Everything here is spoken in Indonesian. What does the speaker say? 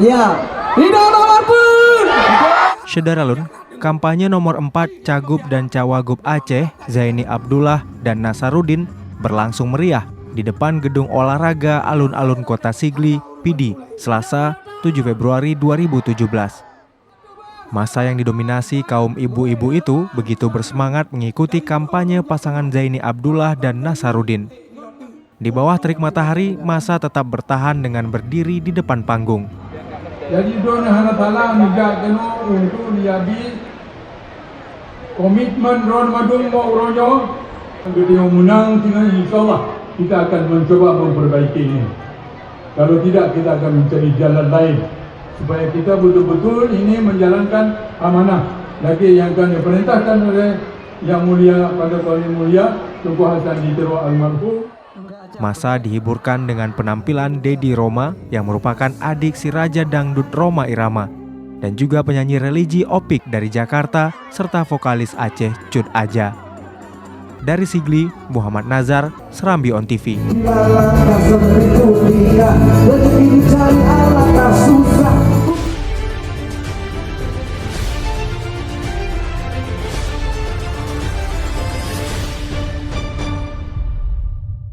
Ya. Tidak nomor pun. Syederalun, kampanye nomor 4 Cagup dan Cawagup Aceh, Zaini Abdullah dan Nasarudin berlangsung meriah di depan Gedung Olahraga Alun-Alun Kota Sigli, Pidi, Selasa 7 Februari 2017. Masa yang didominasi kaum ibu-ibu itu begitu bersemangat mengikuti kampanye pasangan Zaini Abdullah dan Nasarudin. Di bawah terik matahari, masa tetap bertahan dengan berdiri di depan panggung. Jadi doa Allah Taala menjaga untuk liabi komitmen ron madung mau uronyo. Dia menang dengan insyaallah kita akan mencoba memperbaiki ini. Kalau tidak kita akan mencari jalan lain supaya kita betul-betul ini menjalankan amanah lagi yang akan diperintahkan oleh Yang Mulia pada Paling Mulia Tunku Hasan Ditero Almarhum. Masa dihiburkan dengan penampilan Dedi Roma yang merupakan adik si Raja Dangdut Roma Irama dan juga penyanyi religi Opik dari Jakarta serta vokalis Aceh Cut Aja. Dari Sigli, Muhammad Nazar, Serambi On TV.